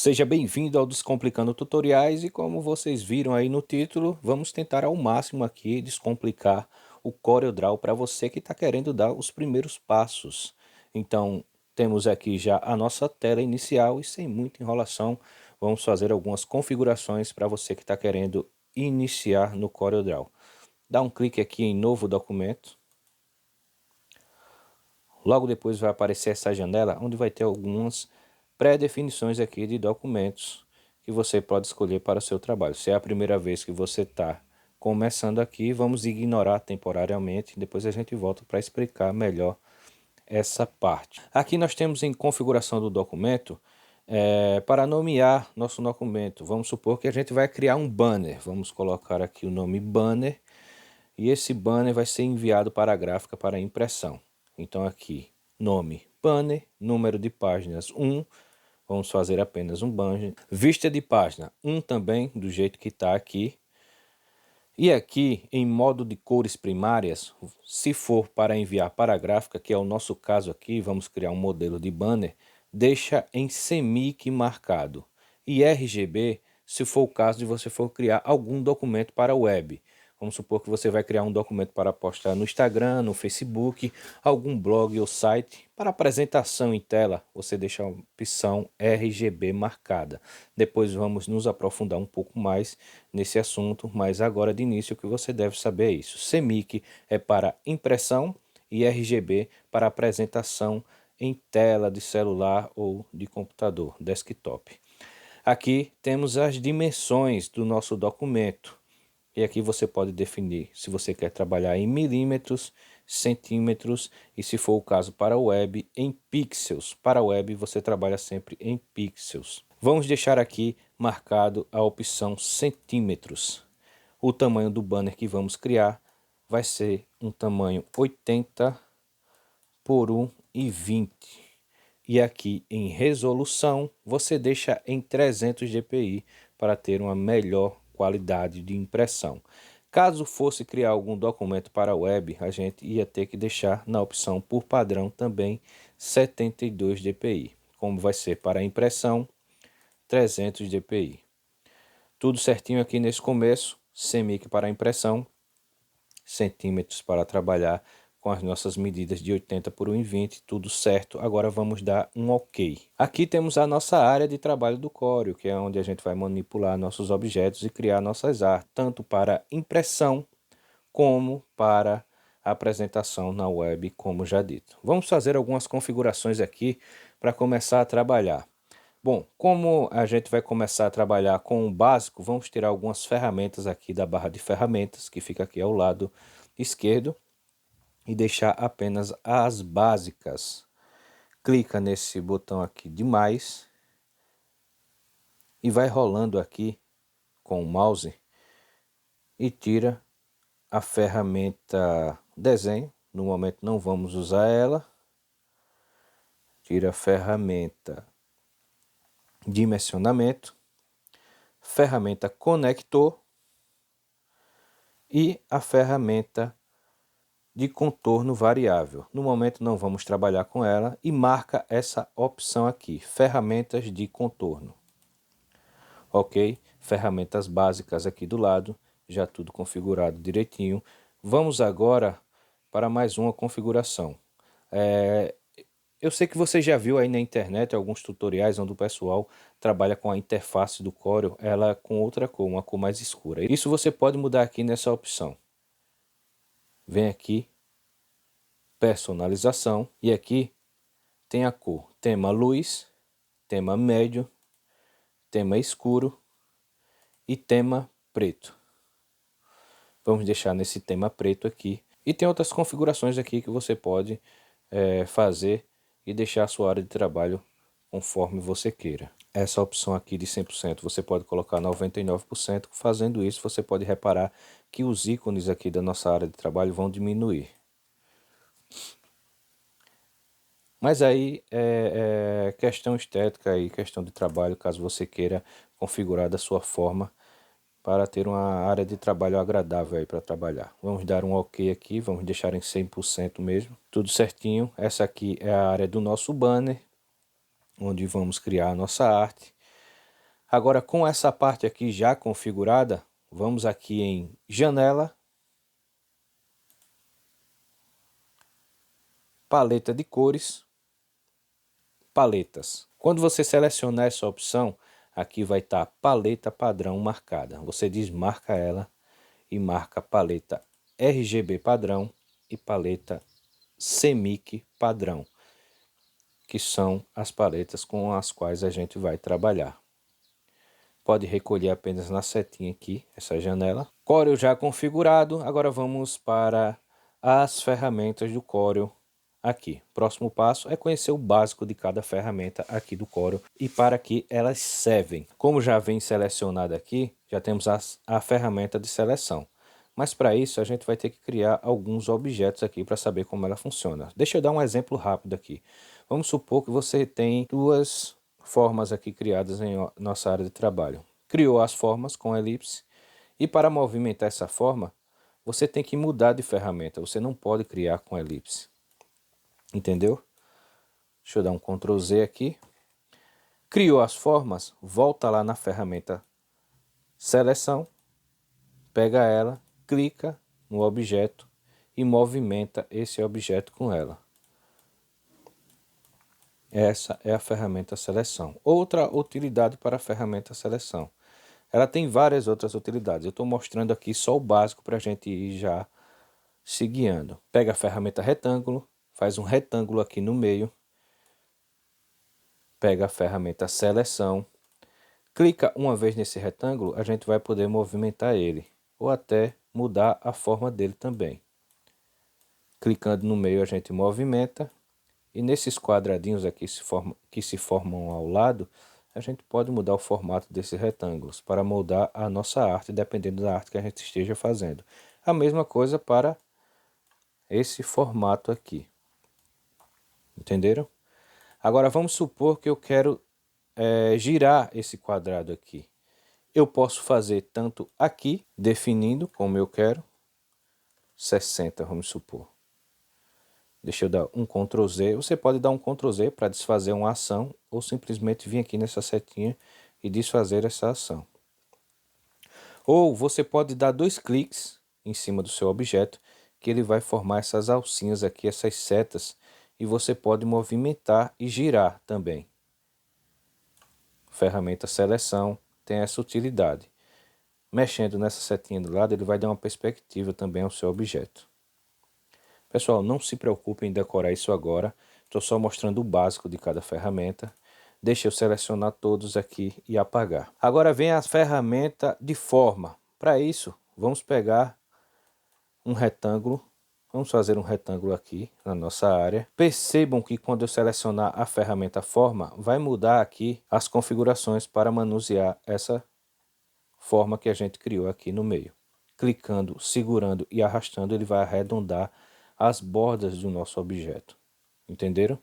Seja bem-vindo ao Descomplicando Tutoriais e como vocês viram aí no título, vamos tentar ao máximo aqui descomplicar o CorelDRAW para você que está querendo dar os primeiros passos. Então, temos aqui já a nossa tela inicial e sem muita enrolação, vamos fazer algumas configurações para você que está querendo iniciar no CorelDRAW. Dá um clique aqui em Novo Documento. Logo depois vai aparecer essa janela onde vai ter algumas pré-definições aqui de documentos que você pode escolher para o seu trabalho. Se é a primeira vez que você está começando aqui, vamos ignorar temporariamente, depois a gente volta para explicar melhor essa parte. Aqui nós temos em configuração do documento, para nomear nosso documento. Vamos supor que a gente vai criar um banner, vamos colocar aqui o nome banner, e esse banner vai ser enviado para a gráfica para impressão. Então aqui, nome banner, número de páginas 1, vamos fazer apenas um banner. Vista de página 1 também, do jeito que está aqui. E aqui, em modo de cores primárias, se for para enviar para a gráfica, que é o nosso caso aqui, vamos criar um modelo de banner, deixa em CMYK marcado. E RGB, se for o caso de você for criar algum documento para a web. Vamos supor que você vai criar um documento para postar no Instagram, no Facebook, algum blog ou site. Para apresentação em tela, você deixa a opção RGB marcada. Depois vamos nos aprofundar um pouco mais nesse assunto, mas agora de início o que você deve saber é isso. CMYK é para impressão e RGB para apresentação em tela de celular ou de computador, desktop. Aqui temos as dimensões do nosso documento. E aqui você pode definir se você quer trabalhar em milímetros, centímetros e, se for o caso para a web, em pixels. Para a web você trabalha sempre em pixels. Vamos deixar aqui marcado a opção centímetros. O tamanho do banner que vamos criar vai ser um tamanho 80 por 1,20. E aqui em resolução você deixa em 300 dpi para ter uma melhor qualidade de impressão. Caso fosse criar algum documento para a web, a gente ia ter que deixar na opção por padrão também 72 dpi. Como vai ser para a impressão, 300 dpi. Tudo certinho aqui nesse começo, CMYK para a impressão, centímetros para trabalhar com as nossas medidas de 80 por 1,20, tudo certo. Agora vamos dar um OK. Aqui temos a nossa área de trabalho do Corel, que é onde a gente vai manipular nossos objetos e criar nossas artes, tanto para impressão como para apresentação na web, como já dito. Vamos fazer algumas configurações aqui para começar a trabalhar. Bom, como a gente vai começar a trabalhar com o básico, vamos tirar algumas ferramentas aqui da barra de ferramentas, que fica aqui ao lado esquerdo, e deixar apenas as básicas. Clica nesse botão aqui de mais e vai rolando aqui com o mouse e tira a ferramenta desenho. No momento não vamos usar ela. Tira a ferramenta dimensionamento, ferramenta conector e a ferramenta de contorno variável. No momento não vamos trabalhar com ela e marca essa opção aqui, ferramentas de contorno. Ok? Ferramentas básicas aqui do lado, já tudo configurado direitinho. Vamos agora para mais uma configuração. Eu sei que você já viu aí na internet alguns tutoriais onde o pessoal trabalha com a interface do Corel, ela com outra cor, uma cor mais escura. Isso você pode mudar aqui nessa opção. Vem aqui, personalização, e aqui tem a cor tema luz, tema médio, tema escuro e tema preto. Vamos deixar nesse tema preto aqui. E tem outras configurações aqui que você pode fazer e deixar a sua área de trabalho conforme você queira. Essa opção aqui de 100% você pode colocar 99%. Fazendo isso você pode reparar que os ícones aqui da nossa área de trabalho vão diminuir. Mas aí é questão estética e questão de trabalho, caso você queira configurar da sua forma para ter uma área de trabalho agradável aí para trabalhar. Vamos dar um OK aqui, vamos deixar em 100% mesmo, tudo certinho. Essa aqui é a área do nosso banner, onde vamos criar a nossa arte. Agora, com essa parte aqui já configurada, vamos aqui em janela, paleta de cores, paletas. Quando você selecionar essa opção, aqui vai estar paleta padrão marcada. Você desmarca ela e marca paleta RGB padrão e paleta CMYK padrão, que são as paletas com as quais a gente vai trabalhar. Pode recolher apenas na setinha aqui, essa janela. Corel já configurado, agora vamos para as ferramentas do Corel aqui. Próximo passo é conhecer o básico de cada ferramenta aqui do Corel e para que elas servem. Como já vem selecionado aqui, já temos a ferramenta de seleção. Mas para isso a gente vai ter que criar alguns objetos aqui para saber como ela funciona. Deixa eu dar um exemplo rápido aqui. Vamos supor que você tem duas formas aqui criadas em nossa área de trabalho. Criou as formas com elipse e para movimentar essa forma, você tem que mudar de ferramenta. Você não pode criar com elipse. Entendeu? Deixa eu dar um Ctrl Z aqui. Criou as formas, volta lá na ferramenta seleção, pega ela, clica no objeto e movimenta esse objeto com ela. Essa é a ferramenta seleção. Outra utilidade para a ferramenta seleção. Ela tem várias outras utilidades. Eu estou mostrando aqui só o básico para a gente ir já se guiando. Pega a ferramenta retângulo, faz um retângulo aqui no meio. Pega a ferramenta seleção. Clica uma vez nesse retângulo, a gente vai poder movimentar ele. Ou até mudar a forma dele também. Clicando no meio a gente movimenta. E nesses quadradinhos aqui que se formam ao lado, a gente pode mudar o formato desses retângulos para moldar a nossa arte, dependendo da arte que a gente esteja fazendo. A mesma coisa para esse formato aqui. Entenderam? Agora vamos supor que eu quero girar esse quadrado aqui. Eu posso fazer tanto aqui, definindo como eu quero, 60, vamos supor. Deixa eu dar um Ctrl Z. Você pode dar um Ctrl Z para desfazer uma ação ou simplesmente vir aqui nessa setinha e desfazer essa ação. Ou você pode dar 2 cliques em cima do seu objeto que ele vai formar essas alcinhas aqui, essas setas, e você pode movimentar e girar também. Ferramenta seleção tem essa utilidade. Mexendo nessa setinha do lado, ele vai dar uma perspectiva também ao seu objeto. Pessoal, não se preocupem em decorar isso agora. Estou só mostrando o básico de cada ferramenta. Deixa eu selecionar todos aqui e apagar. Agora vem a ferramenta de forma. Para isso, vamos pegar um retângulo. Vamos fazer um retângulo aqui na nossa área. Percebam que quando eu selecionar a ferramenta forma, vai mudar aqui as configurações para manusear essa forma que a gente criou aqui no meio. Clicando, segurando e arrastando, ele vai arredondar as bordas do nosso objeto. Entenderam?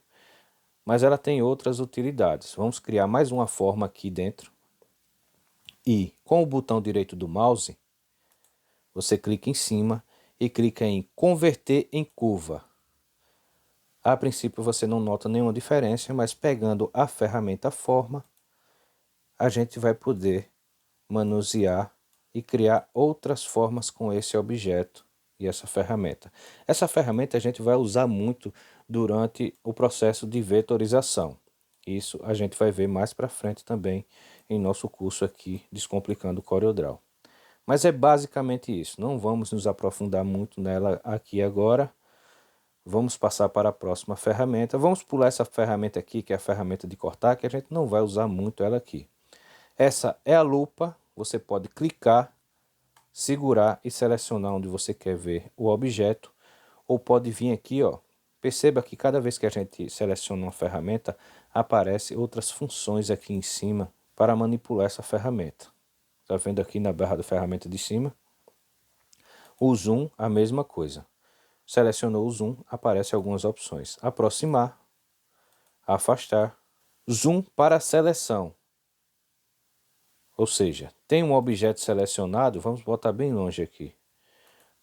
Mas ela tem outras utilidades. Vamos criar mais uma forma aqui dentro. E com o botão direito do mouse, você clica em cima e clica em converter em curva. A princípio você não nota nenhuma diferença, mas pegando a ferramenta forma, a gente vai poder manusear e criar outras formas com esse objeto e essa ferramenta. Essa ferramenta a gente vai usar muito durante o processo de vetorização. Isso a gente vai ver mais para frente também em nosso curso aqui, Descomplicando o CorelDRAW. Mas é basicamente isso. Não vamos nos aprofundar muito nela aqui agora. Vamos passar para a próxima ferramenta. Vamos pular essa ferramenta aqui, que é a ferramenta de cortar, que a gente não vai usar muito ela aqui. Essa é a lupa. Você pode clicar, segurar e selecionar onde você quer ver o objeto, ou pode vir aqui, ó. Perceba que cada vez que a gente seleciona uma ferramenta, aparece outras funções aqui em cima para manipular essa ferramenta. Tá vendo aqui na barra da ferramenta de cima? O zoom, a mesma coisa. Selecionou o zoom, aparece algumas opções. Aproximar, afastar, zoom para seleção. Ou seja, tem um objeto selecionado, vamos botar bem longe aqui.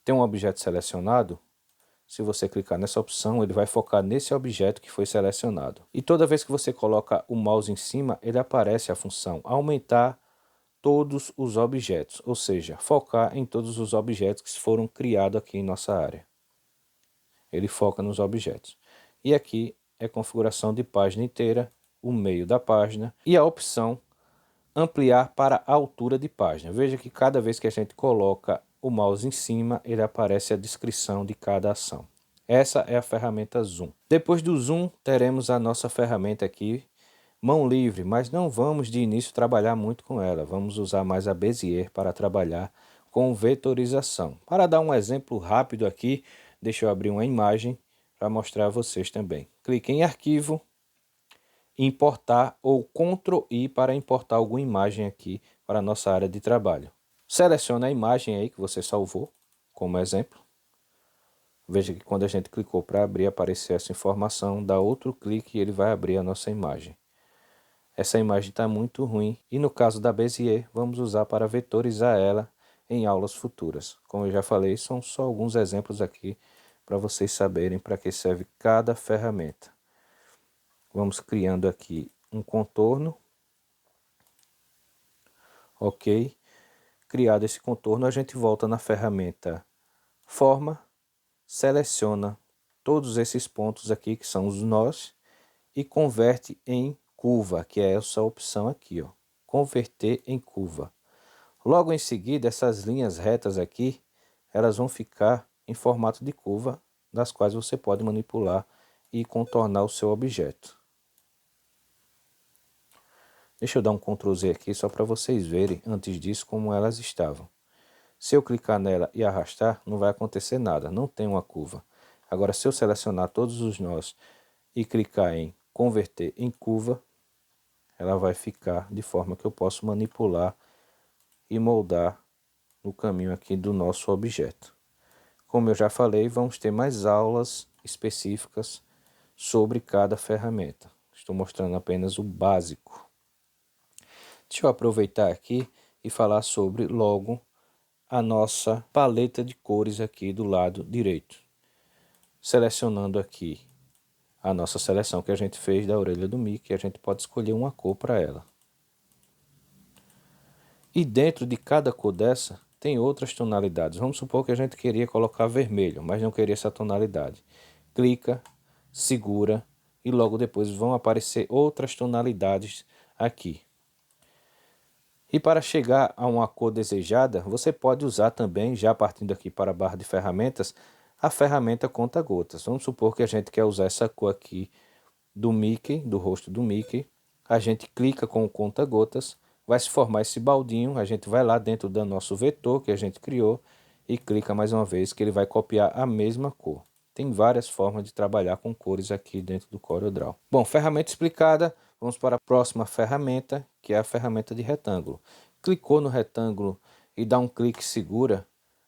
Tem um objeto selecionado, Se você clicar nessa opção, ele vai focar nesse objeto que foi selecionado. E toda vez que você coloca o mouse em cima, ele aparece a função aumentar todos os objetos, ou seja, focar em todos os objetos que foram criados aqui em nossa área. Ele foca nos objetos. E aqui é configuração de página inteira, o meio da página e a opção ampliar para a altura de página. Veja que cada vez que a gente coloca o mouse em cima, ele aparece a descrição de cada ação. Essa é a ferramenta Zoom. Depois do Zoom, teremos a nossa ferramenta aqui, mão livre, mas não vamos de início trabalhar muito com ela. Vamos usar mais a Bezier para trabalhar com vetorização. Para dar um exemplo rápido aqui, deixa eu abrir uma imagem para mostrar a vocês também. Clique em arquivo, importar ou Ctrl I para importar alguma imagem aqui para a nossa área de trabalho. Selecione a imagem aí que você salvou, como exemplo. Veja que quando a gente clicou para abrir, apareceu essa informação, dá outro clique e ele vai abrir a nossa imagem. Essa imagem está muito ruim e no caso da Bezier, vamos usar para vetorizar ela em aulas futuras. Como eu já falei, são só alguns exemplos aqui para vocês saberem para que serve cada ferramenta. Vamos criando aqui um contorno. Ok. Criado esse contorno, a gente volta na ferramenta Forma, seleciona todos esses pontos aqui que são os nós e converte em curva, que é essa opção aqui, ó, converter em curva. Logo em seguida, essas linhas retas aqui, elas vão ficar em formato de curva, das quais você pode manipular e contornar o seu objeto. Deixa eu dar um Ctrl Z aqui só para vocês verem antes disso como elas estavam. Se eu clicar nela e arrastar, não vai acontecer nada, não tem uma curva. Agora, se eu selecionar todos os nós e clicar em converter em curva, ela vai ficar de forma que eu posso manipular e moldar no caminho aqui do nosso objeto. Como eu já falei, vamos ter mais aulas específicas sobre cada ferramenta. Estou mostrando apenas o básico. Deixa eu aproveitar aqui e falar sobre logo a nossa paleta de cores aqui do lado direito. Selecionando aqui a nossa seleção que a gente fez da orelha do Mickey, a gente pode escolher uma cor para ela. E dentro de cada cor dessa, tem outras tonalidades. Vamos supor que a gente queria colocar vermelho, mas não queria essa tonalidade. Clica, segura e logo depois vão aparecer outras tonalidades aqui. E para chegar a uma cor desejada, você pode usar também, já partindo aqui para a barra de ferramentas, a ferramenta conta-gotas. Vamos supor que a gente quer usar essa cor aqui do Mickey, do rosto do Mickey. A gente clica com o conta-gotas, vai se formar esse baldinho, a gente vai lá dentro do nosso vetor que a gente criou e clica mais uma vez que ele vai copiar a mesma cor. Tem várias formas de trabalhar com cores aqui dentro do CorelDRAW. Bom, ferramenta explicada, vamos para a próxima ferramenta, que é a ferramenta de retângulo. Clicou no retângulo e dá um clique segura,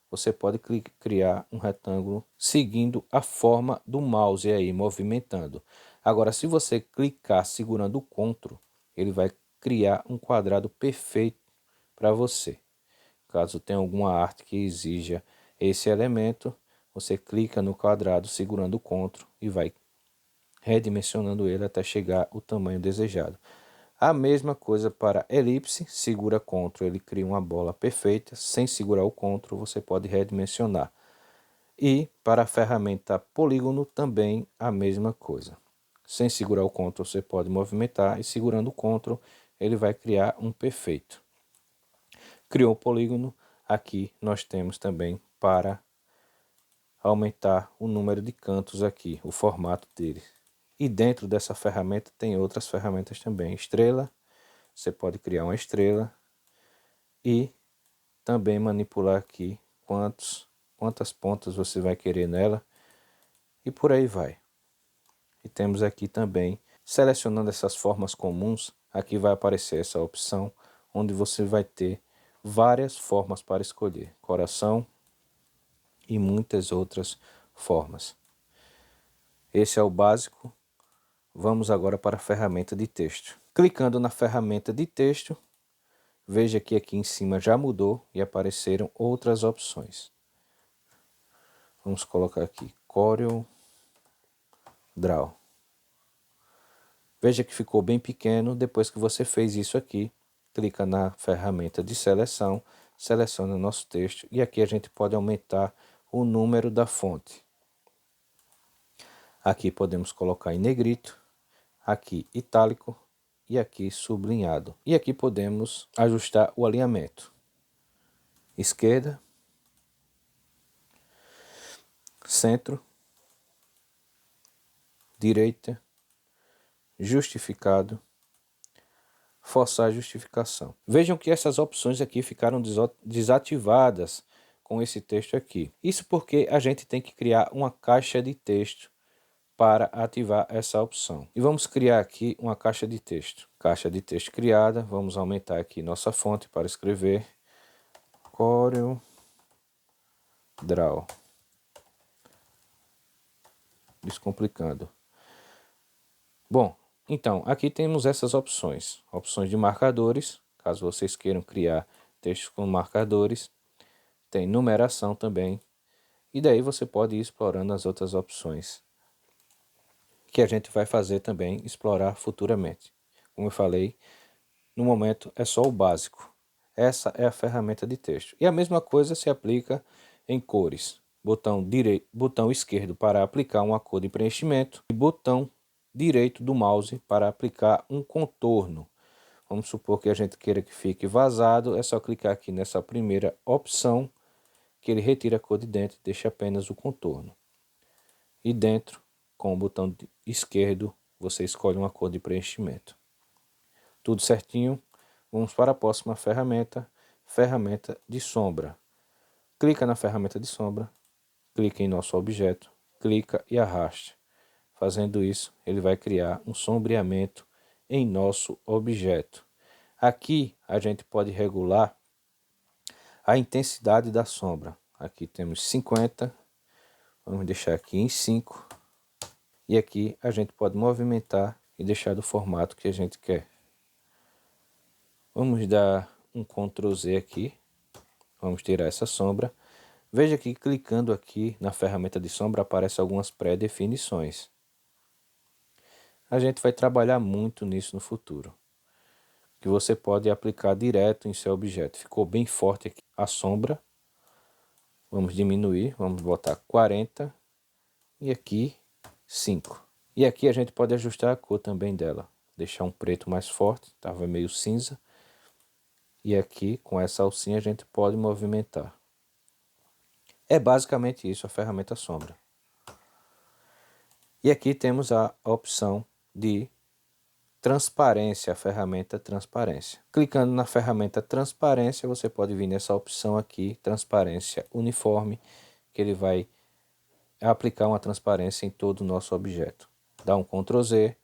você pode criar um retângulo seguindo a forma do mouse aí, movimentando. Agora, se você clicar segurando o Ctrl, ele vai criar um quadrado perfeito para você. Caso tenha alguma arte que exija esse elemento, você clica no quadrado segurando o Ctrl e vai redimensionando ele até chegar ao tamanho desejado. A mesma coisa para elipse, segura Ctrl, ele cria uma bola perfeita. Sem segurar o Ctrl, você pode redimensionar. E para a ferramenta polígono também a mesma coisa. Sem segurar o Ctrl, você pode movimentar e segurando o Ctrl, ele vai criar um perfeito. Criou o polígono, aqui nós temos também para aumentar o número de cantos aqui, o formato dele. E dentro dessa ferramenta tem outras ferramentas também. Estrela, você pode criar uma estrela e também manipular aqui quantas pontas você vai querer nela e por aí vai. E temos aqui também, selecionando essas formas comuns, aqui vai aparecer essa opção onde você vai ter várias formas para escolher, coração e muitas outras formas. Esse é o básico. Vamos agora para a ferramenta de texto. Clicando na ferramenta de texto, veja que aqui em cima já mudou e apareceram outras opções. Vamos colocar aqui Corel Draw. Veja que ficou bem pequeno. Depois que você fez isso aqui, clica na ferramenta de seleção, seleciona o nosso texto e aqui a gente pode aumentar o número da fonte. Aqui podemos colocar em negrito, aqui itálico e aqui sublinhado. E aqui podemos ajustar o alinhamento. Esquerda, centro, direita, justificado, forçar a justificação. Vejam que essas opções aqui ficaram desativadas com esse texto aqui. Isso porque a gente tem que criar uma caixa de texto para ativar essa opção. E vamos criar aqui uma caixa de texto. Caixa de texto criada. Vamos aumentar aqui nossa fonte para escrever. Corel Draw. Descomplicando. Bom, então aqui temos essas opções. Opções de marcadores, caso vocês queiram criar textos com marcadores. Tem numeração também. E daí você pode ir explorando as outras opções, que a gente vai fazer também, explorar futuramente. Como eu falei, no momento é só o básico. Essa é a ferramenta de texto. E a mesma coisa se aplica em cores. Botão esquerdo para aplicar uma cor de preenchimento e botão direito do mouse para aplicar um contorno. Vamos supor que a gente queira que fique vazado, é só clicar aqui nessa primeira opção que ele retira a cor de dentro e deixa apenas o contorno. E dentro, com o botão esquerdo, você escolhe uma cor de preenchimento. Tudo certinho. Vamos para a próxima ferramenta, ferramenta de sombra. Clica na ferramenta de sombra, clica em nosso objeto, clica e arraste. Fazendo isso, ele vai criar um sombreamento em nosso objeto. Aqui a gente pode regular a intensidade da sombra. Aqui temos 50, vamos deixar aqui em 5. E aqui a gente pode movimentar e deixar do formato que a gente quer. Vamos dar um Ctrl Z aqui. Vamos tirar essa sombra. Veja que clicando aqui na ferramenta de sombra aparecem algumas pré-definições. A gente vai trabalhar muito nisso no futuro, que você pode aplicar direto em seu objeto. Ficou bem forte aqui a sombra. Vamos diminuir, vamos botar 40 e aqui 5. E aqui a gente pode ajustar a cor também dela. Deixar um preto mais forte, estava meio cinza. E aqui com essa alcinha a gente pode movimentar. É basicamente isso a ferramenta sombra. E aqui temos a opção de transparência, a ferramenta transparência. Clicando na ferramenta transparência, você pode vir nessa opção aqui, transparência uniforme, que ele vai aplicar uma transparência em todo o nosso objeto. Dá um Ctrl Z.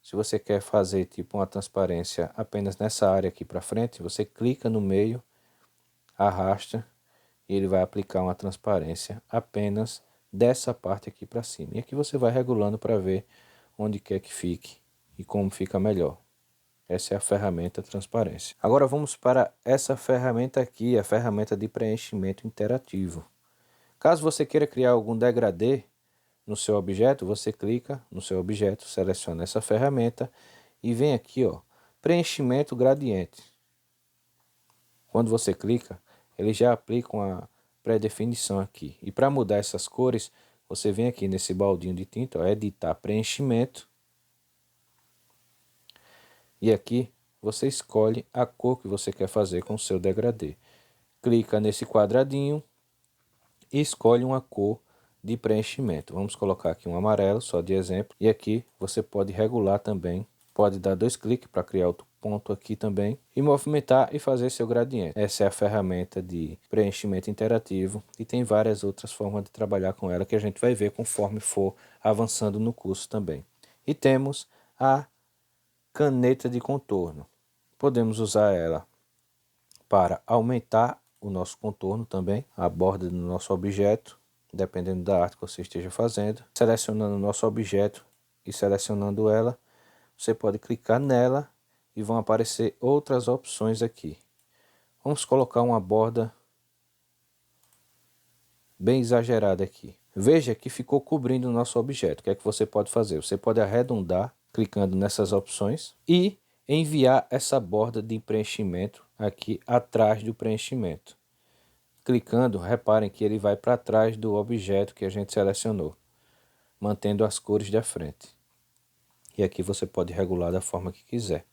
Se você quer fazer tipo uma transparência apenas nessa área aqui para frente, você clica no meio, arrasta e ele vai aplicar uma transparência apenas dessa parte aqui para cima. E aqui você vai regulando para ver onde quer que fique e como fica melhor. Essa é a ferramenta transparência. Agora vamos para essa ferramenta aqui, a ferramenta de preenchimento interativo. Caso você queira criar algum degradê no seu objeto, você clica no seu objeto, seleciona essa ferramenta e vem aqui, ó, preenchimento gradiente. Quando você clica, ele já aplica uma pré-definição aqui. E para mudar essas cores, você vem aqui nesse baldinho de tinta, ó, editar preenchimento. E aqui você escolhe a cor que você quer fazer com o seu degradê. Clica nesse quadradinho e escolhe uma cor de preenchimento. Vamos colocar aqui um amarelo, só de exemplo. E aqui você pode regular também. Pode dar 2 cliques para criar outro ponto aqui também. E movimentar e fazer seu gradiente. Essa é a ferramenta de preenchimento interativo. E tem várias outras formas de trabalhar com ela que a gente vai ver conforme for avançando no curso também. E temos a caneta de contorno. Podemos usar ela para aumentar o nosso contorno também, a borda do nosso objeto, dependendo da arte que você esteja fazendo. Selecionando o nosso objeto e selecionando ela, você pode clicar nela e vão aparecer outras opções aqui. Vamos colocar uma borda bem exagerada aqui. Veja que ficou cobrindo o nosso objeto. O que é que você pode fazer? Você pode arredondar clicando nessas opções e enviar essa borda de preenchimento aqui atrás do preenchimento. Clicando, reparem que ele vai para trás do objeto que a gente selecionou, mantendo as cores da frente. E aqui você pode regular da forma que quiser.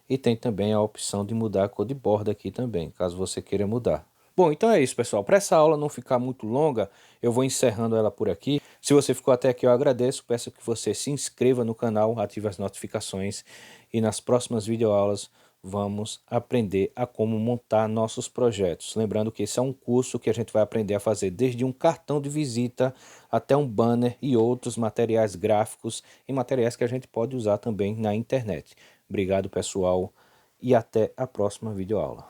E tem também a opção de mudar a cor de borda aqui também, caso você queira mudar. Bom, então é isso, pessoal. Para essa aula não ficar muito longa, eu vou encerrando ela por aqui. Se você ficou até aqui, eu agradeço. Peço que você se inscreva no canal, ative as notificações. E nas próximas videoaulas vamos aprender a como montar nossos projetos. Lembrando que esse é um curso que a gente vai aprender a fazer desde um cartão de visita até um banner e outros materiais gráficos e materiais que a gente pode usar também na internet. Obrigado, pessoal, e até a próxima videoaula.